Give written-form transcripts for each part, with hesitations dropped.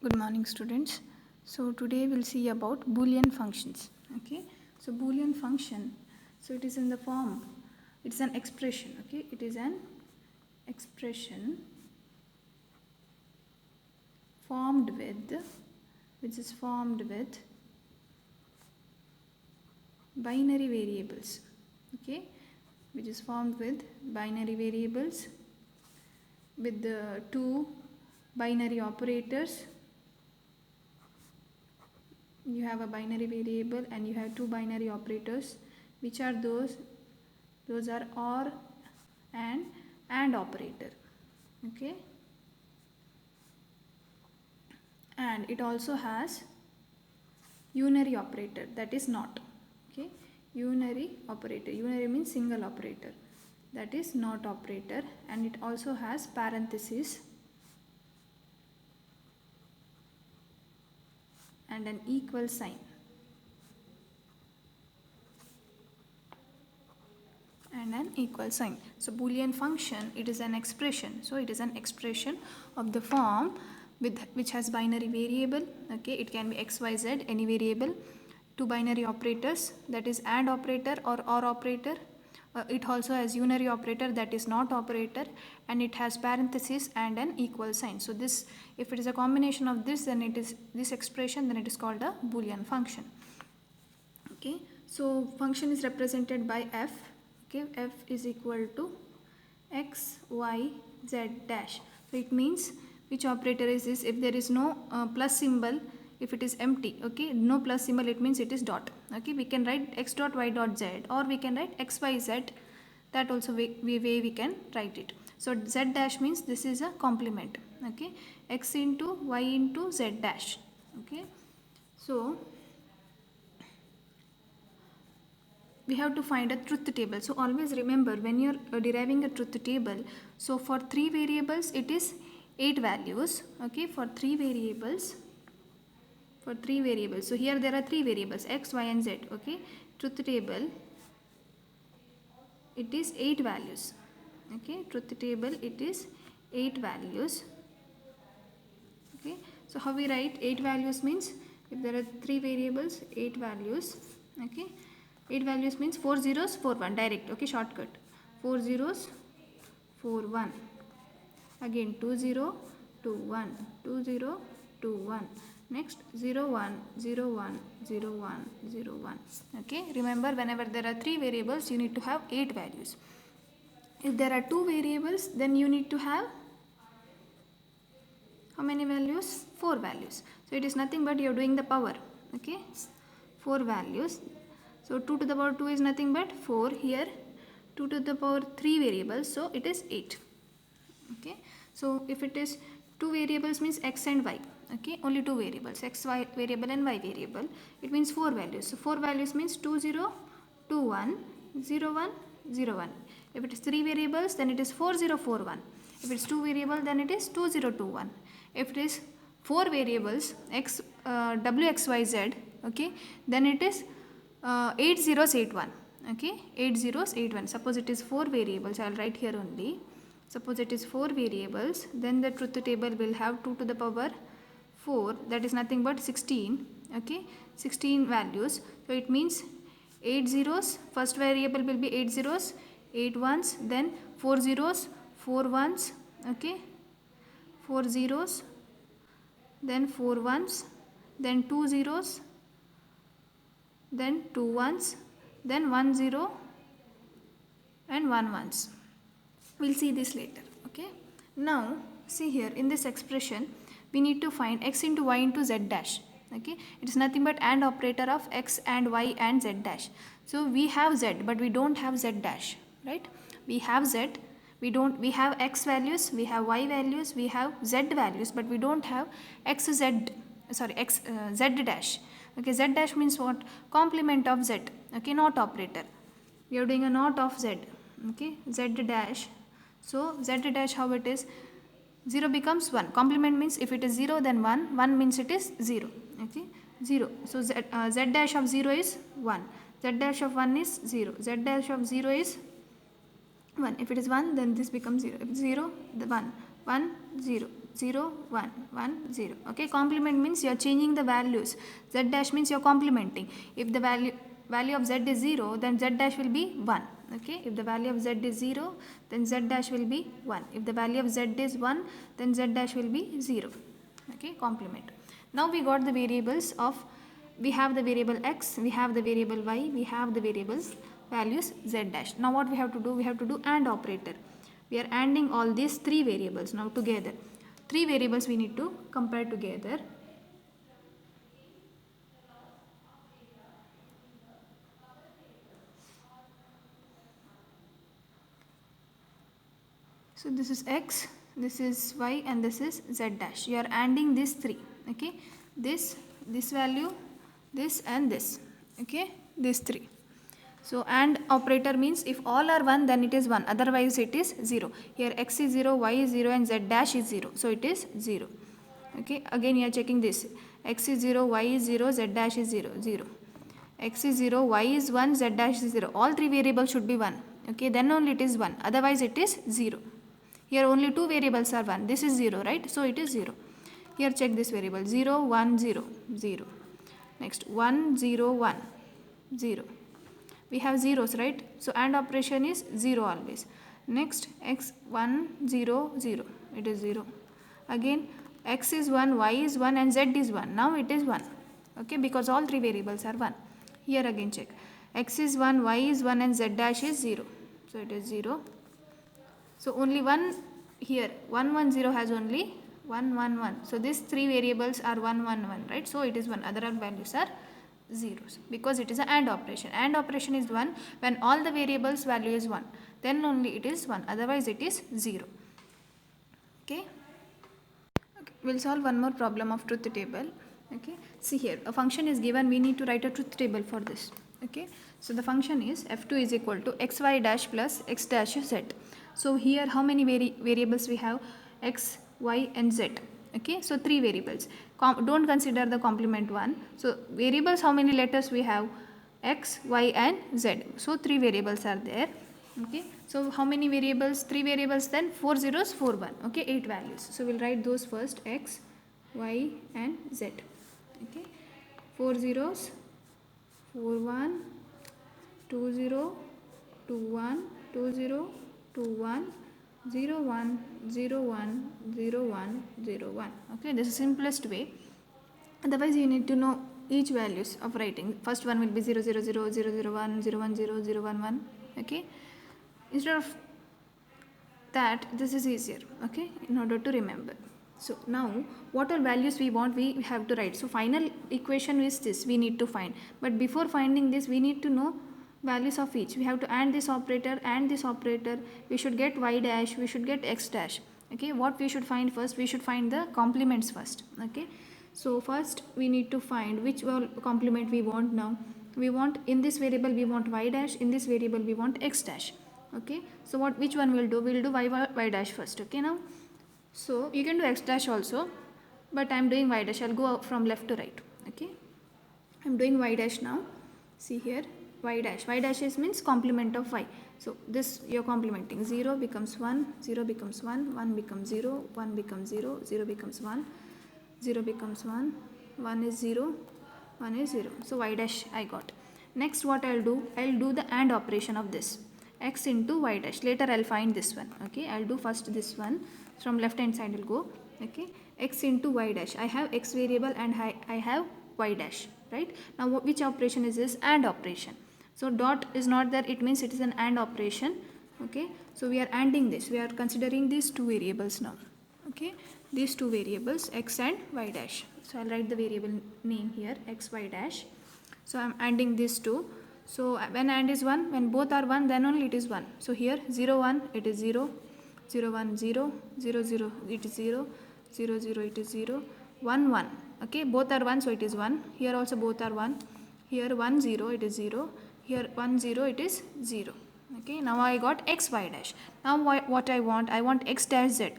Good morning, students. So today we'll see about Boolean functions. Okay, so Boolean function, so it is in the form, it's an expression. Okay, it is an expression formed with, which is formed with binary variables. Okay, which is formed with binary variables with the two binary operators. You have a binary variable and you have two binary operators. Which are those? Those are OR and operator. Okay, and it also has unary operator, that is not. Okay, unary operator, unary means single operator, that is not operator, and it also has parenthesis and an equal sign. And an equal sign. So Boolean function, it is an expression. So it is an expression of the form with which has binary variable. Okay, it can be x, y, z, any variable. Two binary operators, that is AND operator or OR operator. It also has unary operator, that is not operator, and it has parenthesis and an equal sign. So this, if it is a combination of this, then it is this expression, then it is called a Boolean function. Okay, so function is represented by f. Okay, f is equal to x, y, z dash. So it means which operator is this? If there is no plus symbol, if it is empty, okay, no plus symbol, it means it is dot. Okay, we can write x dot y dot z, or we can write x y z. That also way we can write it. So z dash means this is a complement. Okay, x into y into z dash. Okay, so we have to find a truth table. So always remember, when you are deriving a truth table, so for three variables it is 8 values. Okay, for three variables, so here there are three variables x, y and z. Okay, truth table, it is 8 values. Okay, truth table, it is 8 values. Okay, so how we write 8 values means, if there are three variables, 8 values. Okay, 8 values means 4 zeros 4 1 direct. Okay, shortcut, 4 zeros 4 1, again 2 0 2 1 2 0 2 1, next 0 1 0 1 0 1 0 1. Okay, remember, whenever there are three variables you need to have 8 values. If there are two variables, then you need to have how many values? 4 values. So it is nothing but you are doing the power. Okay, 4 values. So 2 to the power 2 is nothing but 4. Here 2 to the power 3 variables, so it is 8. Okay, so if it is two variables means x and y. Okay, only two variables, x y variable and y variable, it means 4 values. So 4 values means 2 0 2 1 0 1 0 1. If it is three variables, then it is 4 0 4 1. If it is two variable, then it is 2 0 2 1. If it is four variables, x w x y z, okay, then it is 8 zeros 8 1. Okay, 8 zeros 8 1. Suppose it is four variables, I will write here only. Suppose it is four variables, then the truth table will have 2 to the power 4, that is nothing but 16. Okay, 16 values. So it means 8 zeros, first variable will be 8 zeros 8 ones, then 4 zeros 4 ones. Okay, 4 zeros, then 4 ones, then 2 zeros, then 2 ones, then 1 0 and 1 ones. We'll see this later. Okay, now see here in this expression we need to find x into y into z dash. Okay, it is nothing but AND operator of x and y and z dash. So we have z, but we don't have z dash, right? We have z, we have x values, we have y values, we have z values, but we don't have z dash. Okay, z dash means what? Complement of z. Okay, not operator. We are doing a not of z. Okay, z dash. So z dash, how it is? 0 becomes 1. Complement means if it is 0 then 1. 1 means it is 0. Okay, 0. So z dash of 0 is 1. Z dash of 1 is 0. Z dash of 0 is 1. If it is 1, then this becomes 0. If 0, the 1. 1, 0. 0, 1, 1, 0. Okay, complement means you are changing the values. Z dash means you are complementing. If the value of z is 0, then z dash will be 1. Okay, if the value of z is 0, then z dash will be 1. If the value of z is 1, then z dash will be 0. Okay, complement. Now we got the variables of, we have the variable x, we have the variable y, we have the variables values z dash. Now what we have to do? We have to do AND operator. We are ANDing all these three variables now together. Three variables we need to compare together. So this is x, this is y, and this is z dash. You are ANDing these three. Okay, this value, this and this. Okay, these three. So AND operator means if all are 1, then it is 1, otherwise it is 0. Here x is 0, y is 0, and z dash is 0, so it is 0. Okay, again you are checking this. X is 0, y is 0, z dash is 0, 0. X is 0, y is 1, z dash is 0. All three variables should be 1. Okay, then only it is 1, otherwise it is 0. Here only two variables are 1. This is 0, right? So it is 0. Here check this variable. 0, 1, 0, 0. Next 1, 0, 1, 0. We have zeros, right? So AND operation is 0 always. Next x 1, 0, 0. It is 0. Again x is 1, y is 1, and z is 1. Now it is 1. Okay, because all three variables are 1. Here again check. X is 1, y is 1, and z dash is 0. So it is 0. So only one here. 1, 1, 0 has only 1, 1, 1. So these three variables are 1, 1, 1, right? So it is 1. Other values are zeros because it is an AND operation. AND operation is 1 when all the variables value is 1. Then only it is 1. Otherwise it is 0. Okay. We'll solve one more problem of truth table. Okay. See here, a function is given. We need to write a truth table for this. Okay. So the function is f2 is equal to xy dash plus x dash z. So here how many variables we have? X, y, and z. Okay, so three variables. Don't consider the complement one. So variables, how many letters we have? X, y, and z. So three variables are there. Okay, so how many variables? Three variables, then 4 zeros, 4 1. Okay, 8 values. So we'll write those first: x, y, and z. Okay, 4 zeros, 4 1, 2 0, 2 1, 2 0, 2 1, 0 1, 0 1, 0 1, 0 1. Okay, this is simplest way. Otherwise you need to know each values of writing. First one will be 0 0 0, 0 0 1, 0 1 0, 0 1 1. Okay, instead of that, this is easier. Okay, in order to remember. So now what all values we want, we have to write. So final equation is this, we need to find. But before finding this, we need to know values of each. We have to AND this operator and this operator. We should get y dash, we should get x dash. Okay, what we should find first? We should find the complements first. Okay, so first we need to find which complement we want now. We want in this variable we want y dash, in this variable we want x dash. Okay, so which one we'll do? We'll do y dash first. Okay, now so you can do x dash also, but I am doing y dash. I'll go from left to right. Okay, I am doing y dash now. See here, y dash. Y dash is means complement of y. So this you are complementing. 0 becomes 1, 0 becomes 1, 1 becomes 0, 1 becomes 0, 0 becomes 1, 0 becomes 1, 1 is 0, 1 is 0. So y dash I got. Next what I'll do? I'll do the AND operation of this. X into y dash. Later I'll find this one. Okay, I'll do first this one. From left hand side I'll go. Okay, x into y dash. I have x variable and I have y dash. Right, now which operation is this? AND operation. So dot is not there, it means it is an AND operation. Okay, so we are ANDing this. We are considering these two variables now. Okay, these two variables x and y dash. So I'll write the variable name here, x y dash. So I'm ANDing these two. So when AND is 1, when both are 1, then only it is 1. So here 0 1 it is 0, 0 1 0, 0 0 it is 0, 0 0 it is 0, 1 1. Okay, both are 1, so it is 1. Here also both are 1. Here 1 0 it is 0. Here 1 0 it is 0. Okay, now I got x y dash. Now what I want x dash z.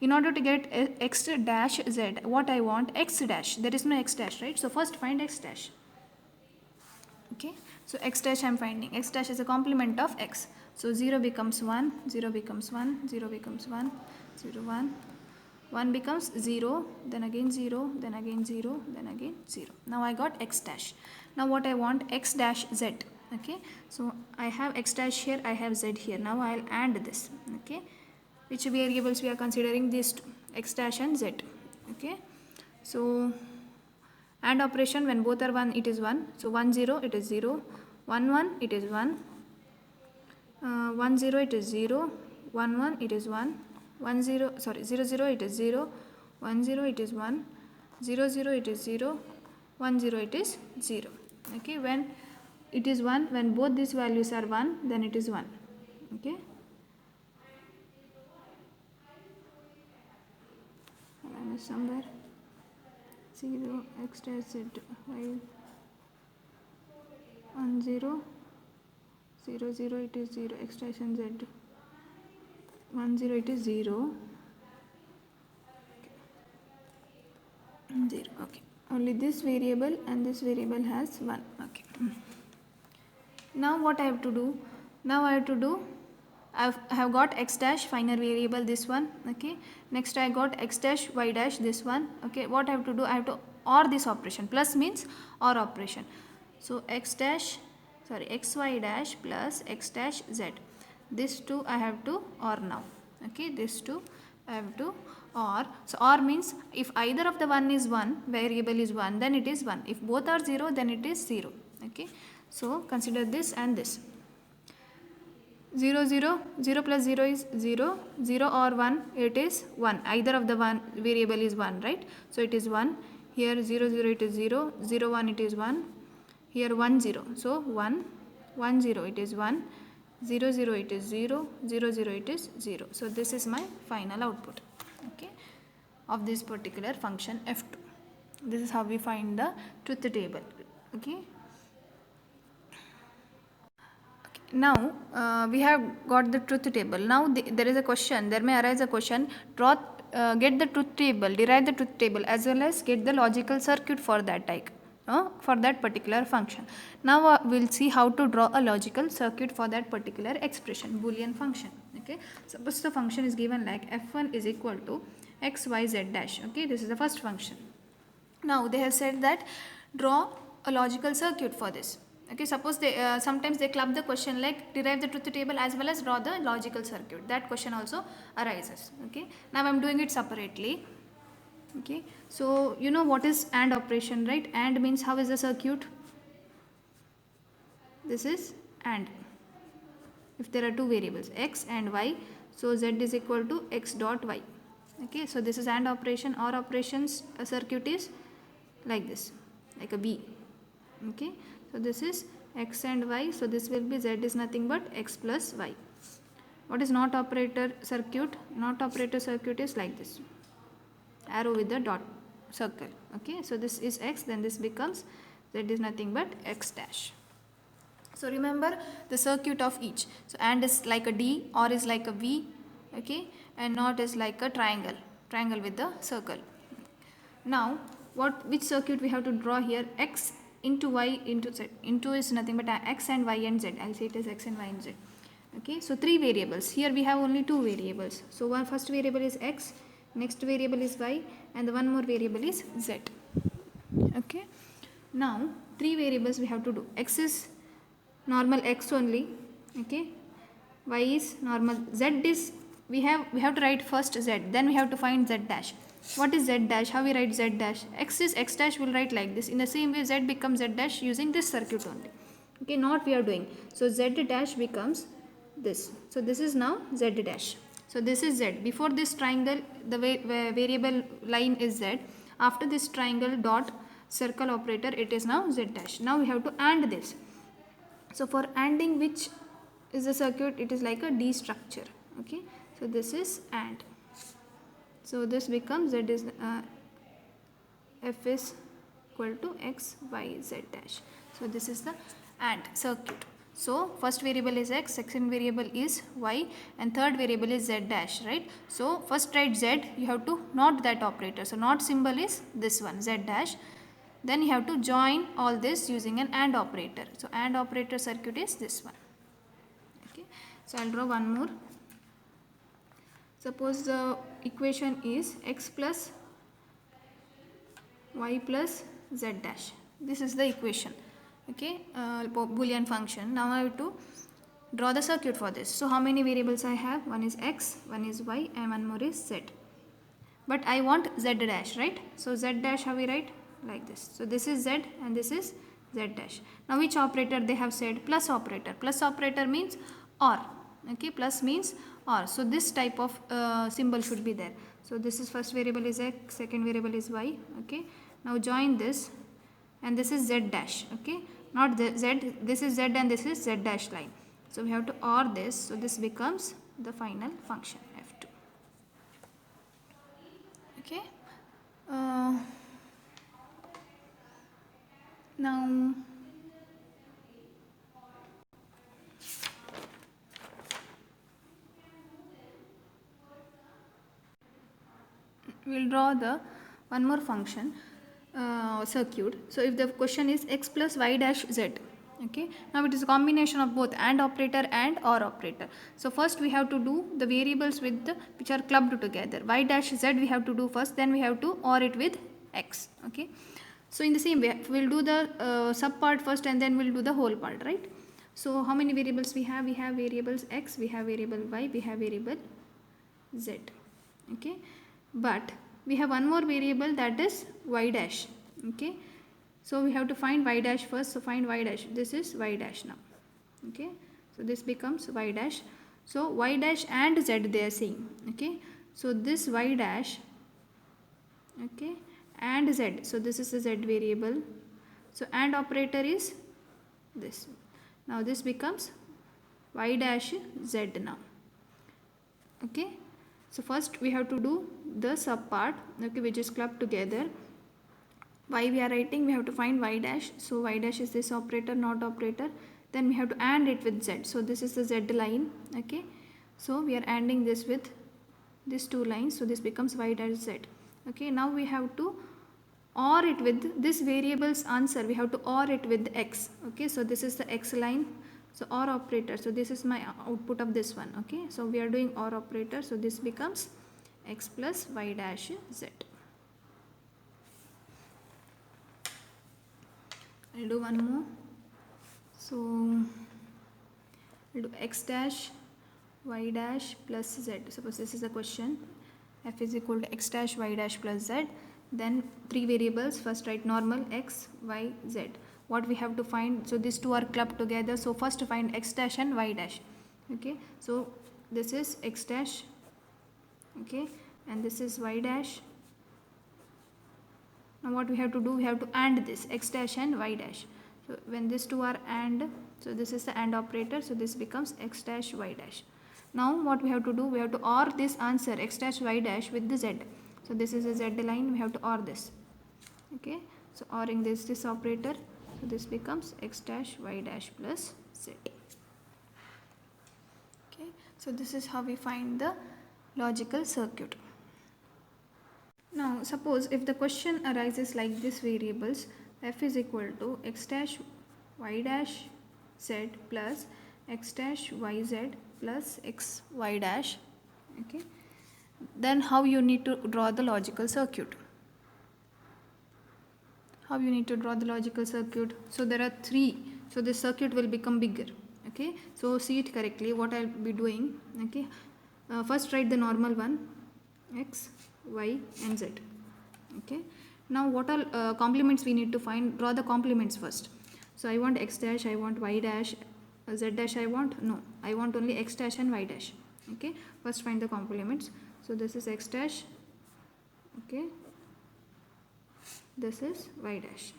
In order to get x dash z, what I want? X dash. There is no x dash, right? So first find x dash. Okay, so x dash I am finding. X dash is a complement of x. So 0 becomes 1, 0 becomes 1, 0 becomes 1, 0 1, 1 becomes 0, then again 0, then again 0, then again 0. Now I got x dash. Now what I want, x dash z. Okay, so I have x dash here, I have z here. Now I'll AND this. Okay, which variables we are considering? These two, x dash and z. Okay, so AND operation, when both are 1 it is 1. So 1 0 it is 0, 1 1 it is 1, 1 0 it is 0, 1 1 it is 1, 1 0 sorry 0 0 it is 0, 1 0 it is 1, 0 0 it is 0, 1 0 it is 0. Okay, when it is 1, when both these values are 1, then it is 1. Okay, I missed somewhere. 0 x dash z, while 1 0 0 0 it is 0, x dash and z, 1 0 it is 0, 0. Okay, only this variable and this variable has 1. Okay, now what I have to do? Now I have got x dash, final variable, this one. Okay, next I got x dash y dash, this one. Okay, what I have to do? I have to OR this operation. Plus means OR operation. So x y dash plus x dash z, this two I have to OR now. Okay, this two I have to OR. So OR means if either of the one is 1, variable is 1, then it is 1. If both are 0, then it is 0. Okay, so consider this and this. 0 0 0 plus 0 is 0, 0 or 1 it is 1, either of the one variable is 1, right? So it is 1. Here 0 0 it is 0, 0 1 it is 1, here 1 0, so 1 1 0 it is 1, 0 0 it is 0, 0 0 it is 0. So this is my final output, okay, of this particular function f2. This is how we find the truth table. Okay, now we have got the truth table. Now there is a question, there may arise a question, get the truth table, derive the truth table, as well as get the logical circuit for that type, for that particular function. Now we'll see how to draw a logical circuit for that particular expression, Boolean function. Okay, suppose the function is given like f1 is equal to x y z dash. Okay, this is the first function. Now they have said that draw a logical circuit for this. Okay, suppose they sometimes they club the question like derive the truth table as well as draw the logical circuit. That question also arises. Okay, now I am doing it separately. Okay, so you know what is AND operation, right? AND means how is the circuit? This is AND. If there are two variables x and y, so z is equal to x dot y. Okay, so this is AND operation. Or operations circuit is like this, like a B. Okay, so this is x and y, so this will be z is nothing but x plus y. What is not operator circuit? Not operator circuit is like this, arrow with the dot circle. Okay, so this is x, then this becomes z is nothing but x dash. So remember the circuit of each. So AND is like a D, OR is like a V, okay, and NOT is like a triangle with the circle. Now which circuit we have to draw here? X into y into z. Into is nothing but x and y and z. I'll say it as x and y and z. Okay, so three variables. Here we have only two variables. So one first variable is x, next variable is y, and the one more variable is z. Okay, now three variables we have to do. X is normal x only. Okay, y is normal, z is we have to write first z, then we have to find z dash. What is z dash? How we write z dash? X is x dash, we'll write like this. In the same way z becomes z dash using this circuit only. Okay, not we are doing. So z dash becomes this. So this is now z dash. So this is z. Before this triangle the variable line is z. After this triangle dot circle operator it is now z dash. Now we have to AND this. So for ANDing which is the circuit, it is like a D structure. Okay, so this is AND. So this becomes z is f is equal to x y z dash. So this is the AND circuit. So first variable is x, second variable is y, and third variable is z dash, right? So first write z, you have to not that operator. So not symbol is this one, z dash. Then you have to join all this using an AND operator. So AND operator circuit is this one. Okay, so I'll draw one more. Suppose the equation is x plus y plus z dash. This is the equation, okay, Boolean function. Now I have to draw the circuit for this. So how many variables I have? One is x, one is y, and one more is z. But I want z dash, right? So z dash, how we write? Like this. So this is z and this is z dash. Now which operator they have said? Plus operator. Plus operator means or. Okay, plus means or. So this type of symbol should be there. So this is first variable is x, second variable is y. Okay. Now join this, and this is z dash. Okay. Not the z. This is z and this is z dash line. So we have to OR this. So this becomes the final function f2. Okay. Now we will draw the one more function circuit. So if the question is x plus y dash z, okay, now it is a combination of both AND operator and OR operator. So first we have to do the variables with the, which are clubbed together. Y dash z we have to do first, then we have to OR it with x. Okay, so in the same way we will do the sub part first and then we will do the whole part, right? So how many variables we have? We have variables x, we have variable y, we have variable z. Okay, but we have one more variable, that is y dash. Okay, so we have to find y dash first. So find y dash. This is y dash now. Okay, so this becomes y dash. So y dash and z they are saying. Okay, so this y dash, okay, and z. So this is the z variable. So AND operator is this. Now this becomes y dash z now. Okay, so first we have to do the sub part, okay, which is clubbed together. Y we are writing, we have to find y dash. So y dash is this operator, not operator. Then we have to AND it with z. So this is the z line. Okay, so we are ANDing this with these two lines. So this becomes y dash z. Okay, now we have to OR it with this variable's answer. We have to OR it with x. Okay, so this is the x line. So OR operator. So this is my output of this one. Okay, so we are doing OR operator. So this becomes x plus y dash z. I'll do one more. So I'll do x dash y dash plus z. Suppose this is a question. F is equal to x dash y dash plus z. Then three variables. First write normal x, y, z. What we have to find? So these two are clubbed together. So first find x dash and y dash. Okay, so this is x dash. Okay, and this is y dash. Now what we have to do? We have to AND this x dash and y dash. So when these two are AND, so this is the AND operator. So this becomes x dash y dash. Now what we have to do? We have to OR this answer x dash y dash with the z. So this is a z line. We have to OR this. Okay, so ORing this operator. So this becomes x dash y dash plus z. Okay, so this is how we find the logical circuit. Now suppose if the question arises like this variables, f is equal to x dash y dash z plus x dash yz plus x y dash. Okay, then how you need to draw the logical circuit? How you need to draw the logical circuit? So there are three. So this circuit will become bigger. Okay, so see it correctly what I'll be doing. Okay, first write the normal one, x, y and z. Okay, now what all complements we need to find? Draw the complements first. So I want x dash, I want y dash, z dash I want? No, I want only x dash and y dash. Okay, first find the complements. So this is x dash. Okay, this is y dash.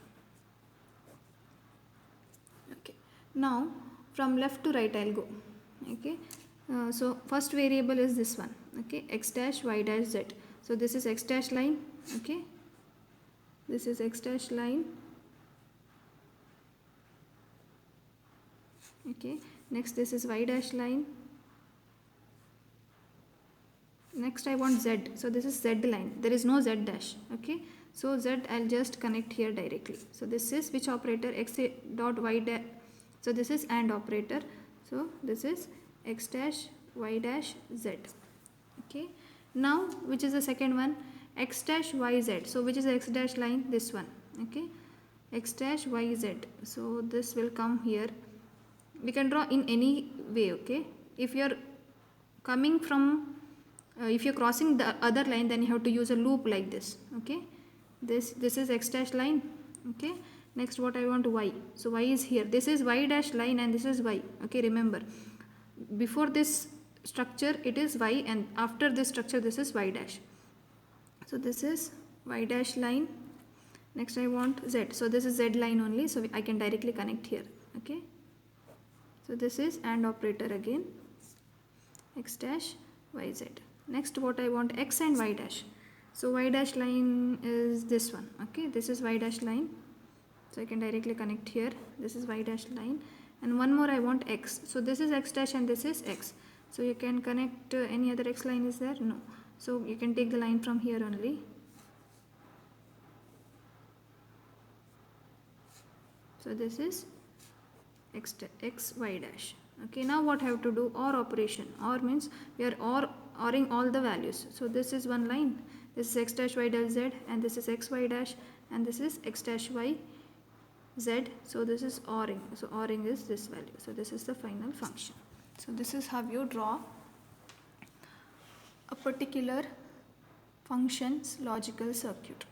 Okay, now from left to right I'll go. Okay, so first variable is this one. Okay, x dash y dash z. So this is x dash line. Okay, this is x dash line. Okay, next this is y dash line. Next I want z. So this is z line. There is no z dash. Okay, so z I'll just connect here directly. So this is which operator? X dot y dash. So this is AND operator. So this is x dash y dash z. Okay, now which is the second one? X dash yz. So which is the x dash line? This one. Okay, x dash yz. So this will come here. We can draw in any way. Okay, if you are coming from if you're crossing the other line, then you have to use a loop like this. Okay, this is x dash line. Okay, next what I want? Y. So y is here. This is y dash line and this is y. Okay, remember, before this structure it is y, and after this structure this is y dash. So this is y dash line. Next I want z. So this is z line only, so I can directly connect here. Okay, so this is AND operator again, x dash yz. Next what I want? X and y dash. So y dash line is this one. Okay, this is y dash line, so I can directly connect here. This is y dash line, and one more I want x. So this is x dash and this is x. So you can connect any other x line is there? No. So you can take the line from here only. So this is x y dash. Okay, now what I have to do? OR operation. OR means we are ORing all the values. So this is one line. This is x dash y dash z, and this is x y dash, and this is x dash y z. So this is ORing. So ORing is this value. So this is the final function. So this is how you draw a particular function's logical circuit.